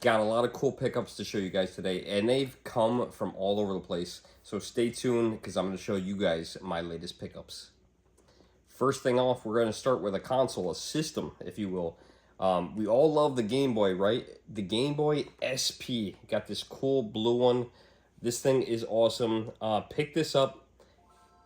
Got a lot of cool pickups to show you guys today, and they've come from all over the place. So stay tuned because I'm going to show you guys my latest pickups. First thing off, we're going to start with a console, a system, if you will. We all love the Game Boy, right? The Game Boy SP. Got this cool blue one. This thing is awesome. Pick this up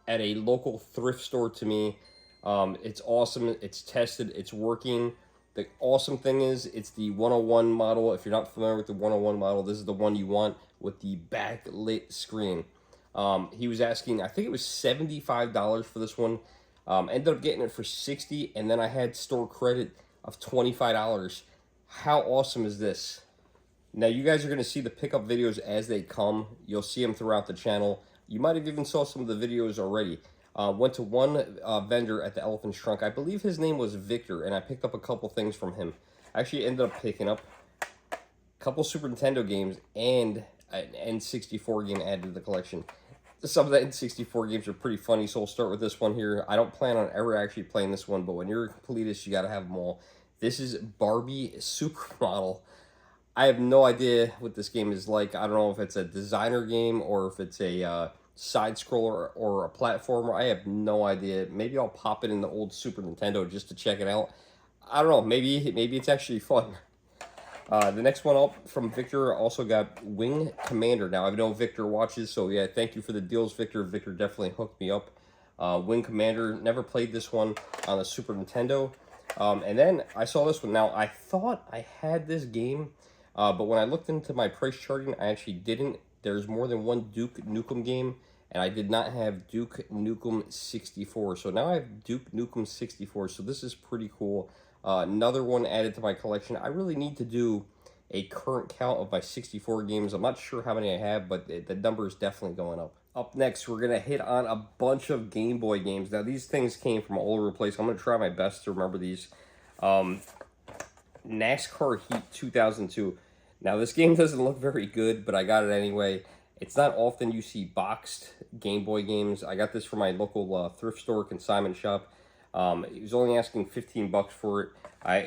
at a local thrift store to me. It's awesome. It's tested. It's working. The awesome thing is it's the 101 model. If you're not familiar with the 101 model, this is the one you want with the backlit screen. He was asking, I think it was $75 for this one. Ended up getting it for $60, and then I had store credit of $25. How awesome is this? Now you guys are going to see the pickup videos as they come. You'll see them throughout the channel. You might have even saw some of the videos already. Went to one vendor at the Elephant's Trunk. I believe his name was Victor, and I picked up a couple things from him. I actually ended up picking up a couple Super Nintendo games and an N64 game added to the collection. Some of the N64 games are pretty funny, so we'll start with this one here. I don't plan on ever actually playing this one, but when you're a completist, you got to have them all. This is Barbie Supermodel. I have no idea what this game is like. I don't know if it's a designer game or if it's a side scroller or a platformer. I have no idea. Maybe I'll pop it in the old Super Nintendo just to check it out. I don't know. Maybe it's actually fun. The next one up from Victor also got Wing Commander. Now I know Victor watches, so yeah, thank you for the deals, Victor. Victor definitely hooked me up. Wing Commander, never played this one on the Super Nintendo. And then I saw this one. Now I thought I had this game, but when I looked into my price charting, I actually didn't. There's more than one Duke Nukem game, and I did not have Duke Nukem 64. So now I have Duke Nukem 64, so this is pretty cool. Another one added to my collection. I really need to do a current count of my 64 games. I'm not sure how many I have, but the number is definitely going up. Up next, we're going to hit on a bunch of Game Boy games. Now, these things came from all over the place. I'm going to try my best to remember these. NASCAR Heat 2002. Now, this game doesn't look very good, but I got it anyway. It's not often you see boxed Game Boy games. I got this from my local thrift store consignment shop. He was only asking 15 bucks for it.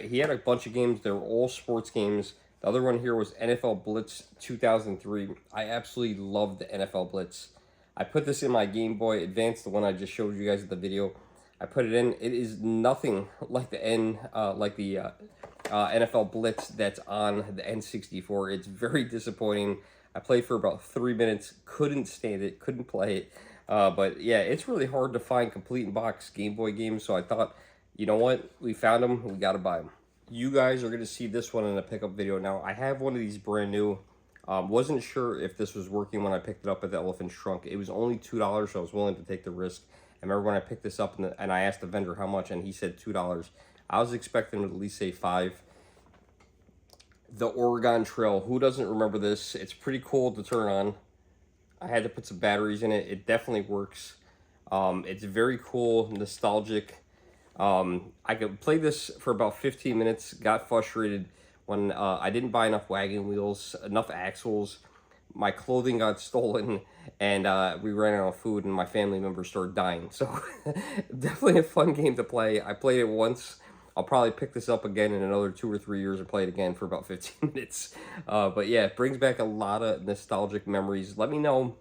He had a bunch of games. They were all sports games. The other one here was NFL Blitz 2003. I absolutely loved the NFL Blitz. I put this in my Game Boy Advance, the one I just showed you guys in the video. I put it in. It is nothing like the NFL Blitz that's on the N64. It's very disappointing. I played for about 3 minutes, couldn't stand it, couldn't play it. But yeah, it's really hard to find complete in-box Game Boy games, so I thought, you know what, we found them, we gotta buy them. You guys are gonna see this one in a pickup video. Now, I have one of these brand new. Wasn't sure if this was working when I picked it up at the Elephant's Trunk. It was only $2, so I was willing to take the risk. I remember when I picked this up and I asked the vendor how much, and he said $2. I was expecting him to at least say $5. The Oregon Trail. Who doesn't remember this? It's pretty cool to turn on. I had to put some batteries in it. It definitely works. It's very cool, nostalgic. I could play this for about 15 minutes. Got frustrated when I didn't buy enough wagon wheels, enough axles. My clothing got stolen, and we ran out of food, and my family members started dying. So definitely a fun game to play. I played it once. I'll probably pick this up again in another 2 or 3 years and play it again for about 15 minutes. But yeah, it brings back a lot of nostalgic memories. Let me know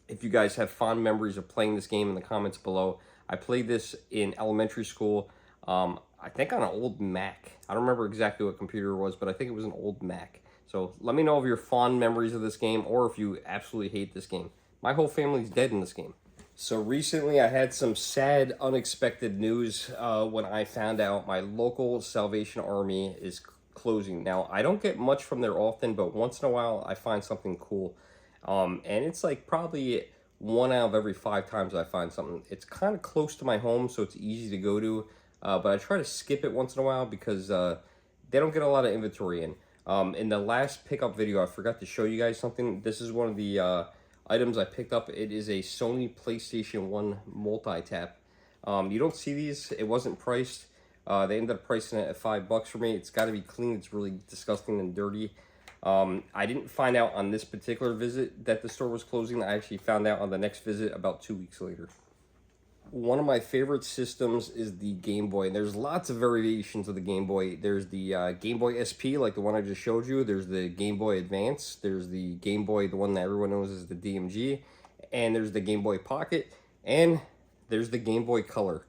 if you guys have fond memories of playing this game in the comments below. I played this in elementary school, I think on an old Mac. I don't remember exactly what computer it was, but I think it was an old Mac. So let me know of your fond memories of this game or if you absolutely hate this game. My whole family's dead in this game. So recently I had some sad, unexpected news when I found out my local Salvation Army is closing. Now, I don't get much from there often, but once in a while I find something cool. And it's like probably 1 out of every 5 times I find something. It's kind of close to my home, so it's easy to go to. But I try to skip it once in a while because they don't get a lot of inventory in. In the last pickup video, I forgot to show you guys something. This is one of the items I picked up. It is a Sony PlayStation 1 multi-tap. You don't see these. It wasn't priced. They ended up pricing it at $5 for me. It's got to be clean. It's really disgusting and dirty. I didn't find out on this particular visit that the store was closing. I actually found out on the next visit about 2 weeks later. One of my favorite systems is the Game Boy. There's lots of variations of the Game Boy. There's the Game Boy SP, like the one I just showed you. There's the Game Boy Advance. There's the Game Boy, the one that everyone knows is the DMG. And there's the Game Boy Pocket. And there's the Game Boy Color.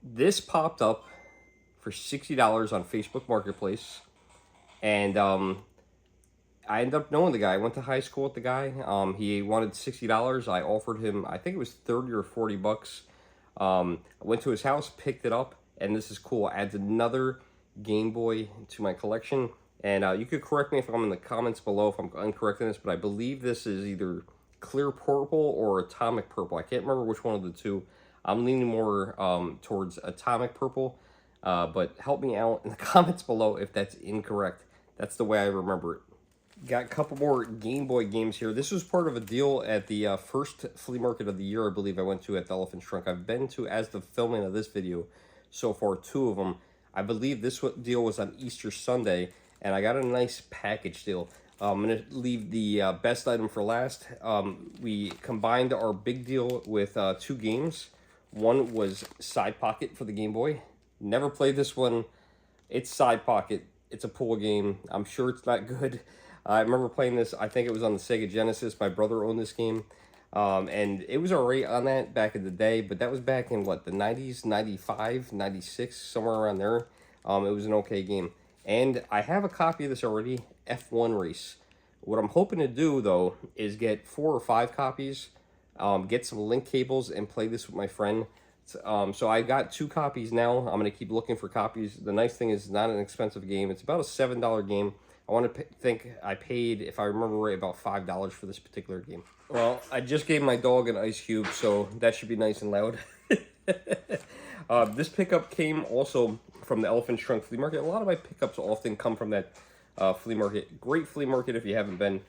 This popped up for $60 on Facebook Marketplace. And I ended up knowing the guy. I went to high school with the guy. He wanted $60. I offered him, I think it was 30 or 40 bucks. I went to his house, picked it up, and this is cool. Adds another Game Boy to my collection. And you could correct me if I'm in the comments below if I'm incorrect in this, but I believe this is either clear purple or atomic purple. I can't remember which one of the two. I'm leaning more towards atomic purple, but help me out in the comments below if that's incorrect. That's the way I remember it. Got a couple more Game Boy games here. This was part of a deal at the first flea market of the year, I believe I went to at the Elephant Trunk. I've been to, as the filming of this video, so far 2 of them. I believe this deal was on Easter Sunday, and I got a nice package deal. I'm going to leave the best item for last. We combined our big deal with 2 games. One was Side Pocket for the Game Boy. Never played this one. It's Side Pocket. It's a pool game. I'm sure it's not good. I remember playing this, I think it was on the Sega Genesis. My brother owned this game. And it was alright on that back in the day, but that was back in, what, the 90s, 95, 96, somewhere around there. It was an okay game. And I have a copy of this already, F1 Race. What I'm hoping to do, though, is get 4 or 5 copies, get some link cables, and play this with my friend. So I got 2 copies now. I'm going to keep looking for copies. The nice thing is it's not an expensive game. It's about a $7 game. I want to think I paid, if I remember right, about $5 for this particular game. Well, I just gave my dog an ice cube, so that should be nice and loud. This pickup came also from the Elephant Trunk Flea Market. A lot of my pickups often come from that flea market. Great flea market if you haven't been.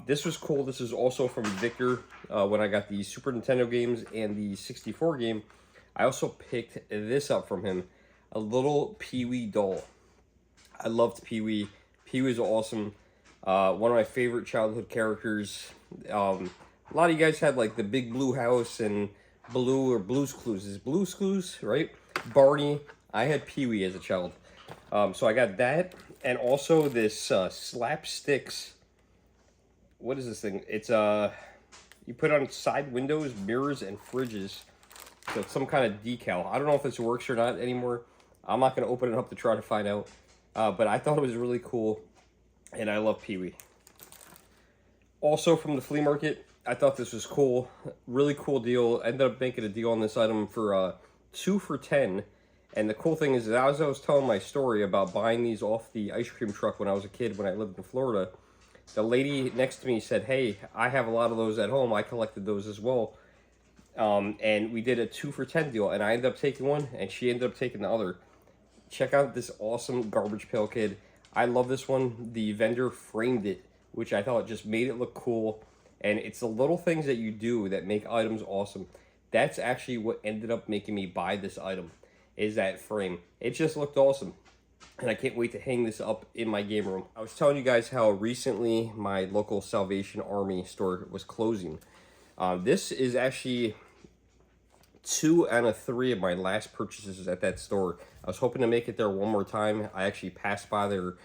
This was cool. This is also from Victor when I got the Super Nintendo games and the 64 game. I also picked this up from him, a little Pee-wee doll. I loved Pee-wee. Pee-wee was awesome. One of my favorite childhood characters. A lot of you guys had like the Big Blue House and Blue or Blue's Clues. Is Blue's Clues, right? Barney. I had Pee-wee as a child. So I got that. And also this Slapsticks. What is this thing? It's you put on side windows, mirrors, and fridges. So it's some kind of decal. I don't know if this works or not anymore. I'm not going to open it up to try to find out. But I thought it was really cool, and I love Pee-wee. Also from the flea market, I thought this was cool. Really cool deal. Ended up making a deal on this item for 2 for $10. And the cool thing is that as I was telling my story about buying these off the ice cream truck when I was a kid, when I lived in Florida, the lady next to me said, hey, I have a lot of those at home. I collected those as well. And we did a 2 for $10 deal, and I ended up taking one, and she ended up taking the other. Check out this awesome Garbage Pail Kid. I love this one. The vendor framed it, which I thought just made it look cool. And it's the little things that you do that make items awesome. That's actually what ended up making me buy this item, is that frame. It just looked awesome. And I can't wait to hang this up in my game room. I was telling you guys how recently my local Salvation Army store was closing. This is actually 2 out of 3 of my last purchases at that store. I was hoping to make it there one more time. I actually passed by there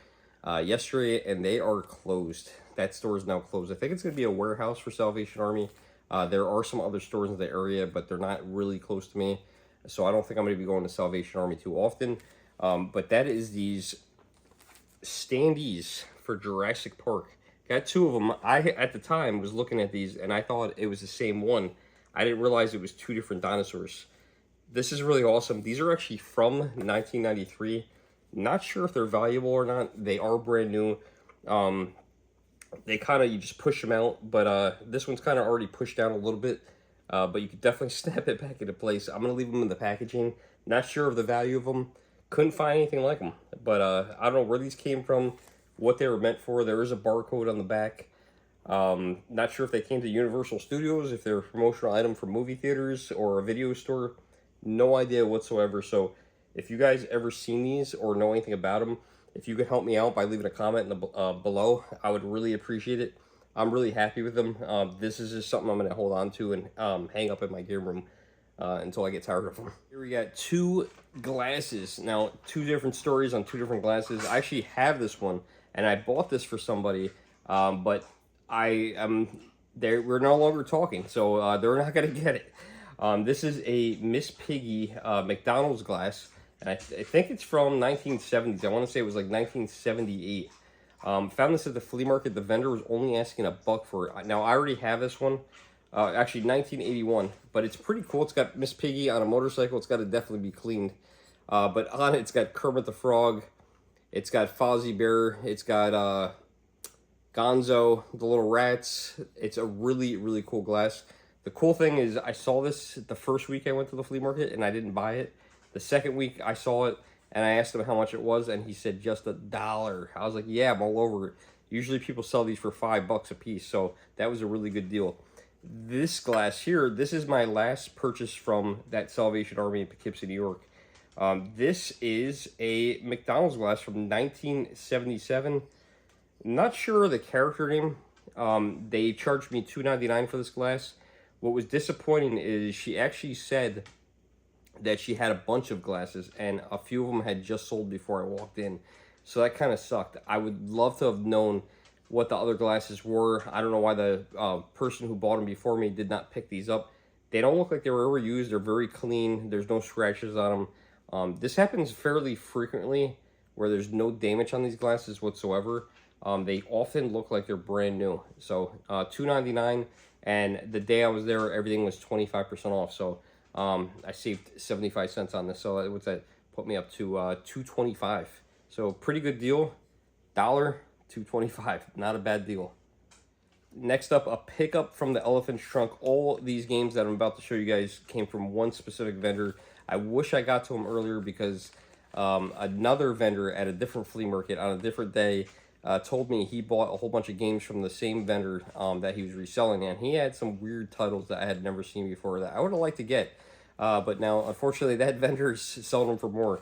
yesterday, and they are closed. That store is now closed. I think it's going to be a warehouse for Salvation Army. There are some other stores in the area, but they're not really close to me. So I don't think I'm going to be going to Salvation Army too often. But that is these standees for Jurassic Park. Got 2 of them. I, at the time, was looking at these, and I thought it was the same one. I didn't realize it was 2 different dinosaurs. This is really awesome. These are actually from 1993. Not sure if they're valuable or not. They are brand new. They kind of, you just push them out, but this one's kind of already pushed down a little bit. But you could definitely snap it back into place. I'm going to leave them in the packaging. Not sure of the value of them. Couldn't find anything like them. But I don't know where these came from, what they were meant for. There is a barcode on the back. Not sure if they came to Universal Studios, if they're a promotional item for movie theaters or a video store. No idea whatsoever. So if you guys ever seen these or know anything about them, if you could help me out by leaving a comment in the, below, I would really appreciate it. I'm really happy with them. This is just something I'm going to hold on to and hang up in my game room. until I get tired of them. Here we got two glasses. Now, two different stories on two different glasses. I actually have this one, and I bought this for somebody, but we're no longer talking, so they're not gonna get it. This is a Miss Piggy McDonald's glass, and I think it's from 1970s. I want to say it was like 1978. Found this at the flea market. The vendor was only asking $1 for it. Now, I already have this one. Actually, 1981, but it's pretty cool. It's got Miss Piggy on a motorcycle. It's got to definitely be cleaned. But on it, it's got Kermit the Frog. It's got Fozzie Bear. It's got Gonzo, the little rats. It's a really, really cool glass. The cool thing is I saw this the first week I went to the flea market, and I didn't buy it. The second week I saw it, and I asked him how much it was, and he said just $1. I was like, yeah, I'm all over it. Usually people sell these for $5 a piece, so that was a really good deal. This glass here, this is my last purchase from that Salvation Army in Poughkeepsie, New York. This is a McDonald's glass from 1977. Not sure of the character name. They charged me $2.99 for this glass. What was disappointing is she actually said that she had a bunch of glasses, and a few of them had just sold before I walked in. So that kind of sucked. I would love to have known what the other glasses were. I don't know why the person who bought them before me did not pick these up. They don't look like they were ever used. They're very clean. There's no scratches on them. This happens fairly frequently where there's no damage on these glasses whatsoever. They often look like they're brand new. So $2.99, and the day I was there, everything was 25% off. So I saved 75 cents on this. So what's that? Put me up to $2.25. So pretty good deal. $2.25. Not a bad deal. Next up, a pickup from the elephant's trunk. All these games that I'm about to show you guys came from one specific vendor. I wish I got to them earlier because another vendor at a different flea market on a different day told me he bought a whole bunch of games from the same vendor that he was reselling, and he had some weird titles that I had never seen before that I would have liked to get. But now, unfortunately, that vendor's selling them for more.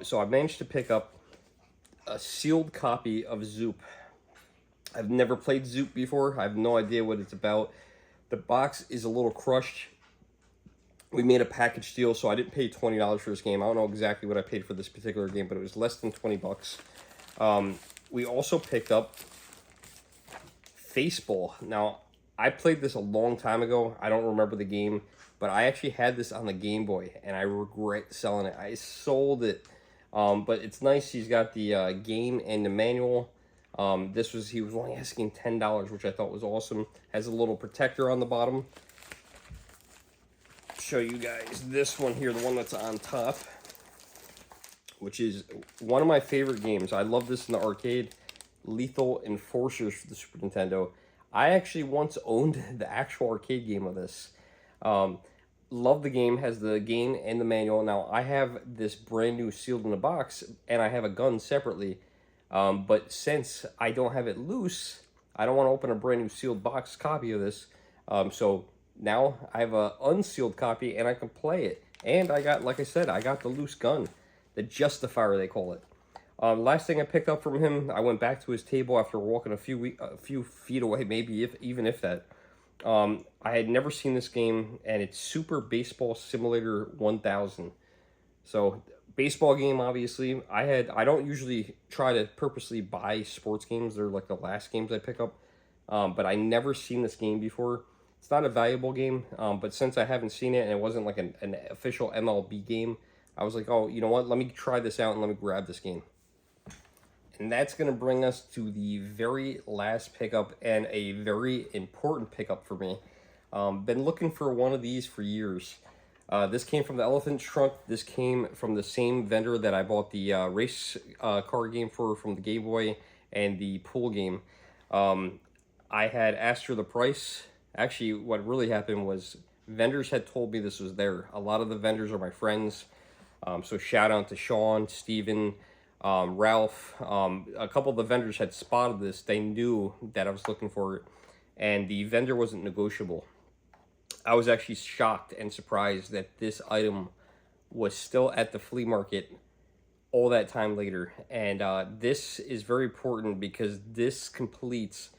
So I managed to pick up a sealed copy of Zoop. I've never played Zoop before. I have no idea what it's about. The box is a little crushed. We made a package deal, so I didn't pay $20 for this game. I don't know exactly what I paid for this particular game, but it was less than 20 bucks. We also picked up Faceball. Now, I played this a long time ago. I don't remember the game, but I actually had this on the Game Boy, and I regret selling it. I sold it. But it's nice. He's got the game and the manual. He was only asking $10, which I thought was awesome. Has a little protector on the bottom. Show you guys this one here, the one that's on top, which is one of my favorite games. I love this in the arcade. Lethal Enforcers for the Super Nintendo. I actually once owned the actual arcade game of this. Love the game, has the game and the manual. Now, I have this brand new sealed in a box, and I have a gun separately. But since I don't have it loose, I don't want to open a brand new sealed box copy of this. So now I have an unsealed copy, and I can play it. And I got, like I said, I got the loose gun. The Justifier, they call it. Last thing I picked up from him, I went back to his table after walking a few feet away, maybe even if that. I had never seen this game, and it's Super Baseball Simulator 1000. So, baseball game, obviously. I don't usually try to purposely buy sports games. They're like the last games I pick up. But I never seen this game before. It's not a valuable game, but since I haven't seen it and it wasn't like an official MLB game, I was like, oh, you know what? Let me try this out and let me grab this game. And that's going to bring us to the very last pickup, and a very important pickup for me. Been looking for one of these for years. This came from the elephant's trunk. This came from the same vendor that I bought the race car game from the Game Boy and the pool game. I had asked her the price. Actually, what really happened was vendors had told me this was there. A lot of the vendors are my friends. So shout out to Sean, Steven, Ralph. A couple of the vendors had spotted this. They knew that I was looking for it, and the vendor wasn't negotiable. I was actually shocked and surprised that this item was still at the flea market all that time later. And this is very important because this completes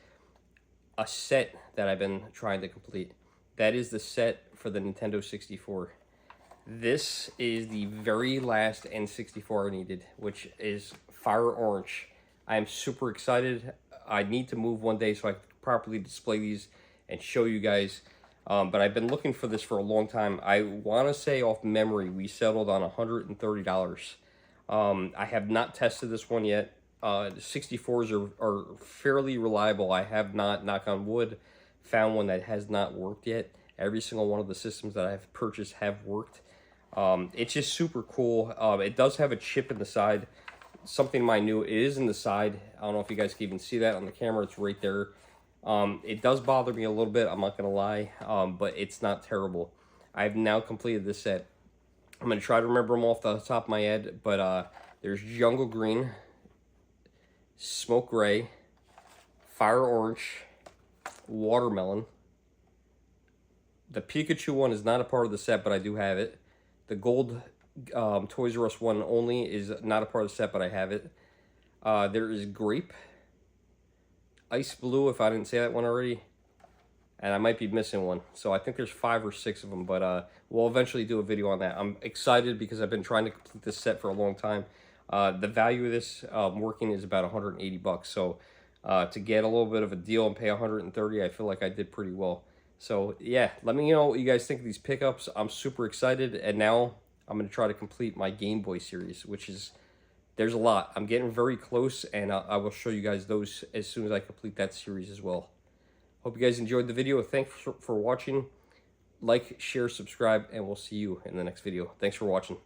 a set that I've been trying to complete. That is the set for the Nintendo 64. This is the very last N64 I needed, which is Fire Orange. I am super excited. I need to move one day so I can properly display these and show you guys. But I've been looking for this for a long time. I want to say off memory, we settled on $130. I have not tested this one yet. The 64s are fairly reliable. I have not, knock on wood, found one that has not worked yet. Every single one of the systems that I've purchased have worked. It's just super cool. It does have a chip in the side. Something minute is in the side. I don't know if you guys can even see that on the camera. It's right there. It does bother me a little bit, I'm not going to lie, but it's not terrible. I've now completed this set. I'm going to try to remember them off the top of my head, but there's Jungle Green, Smoke Gray, Fire Orange, Watermelon. The Pikachu one is not a part of the set, but I do have it. The gold Toys R Us one only is not a part of the set, but I have it. There is Grape, Ice Blue, if I didn't say that one already, and I might be missing one. So I think there's 5 or 6 of them, but we'll eventually do a video on that. I'm excited because I've been trying to complete this set for a long time. The value of this working is about 180 bucks. So to get a little bit of a deal and pay 130, I feel like I did pretty well. So yeah, let me know what you guys think of these pickups. I'm super excited, and now I'm going to try to complete my Game Boy series, which is, there's a lot. I'm getting very close, and I will show you guys those as soon as I complete that series as well. Hope you guys enjoyed the video. Thanks for watching. Like, share, subscribe, and we'll see you in the next video. Thanks for watching.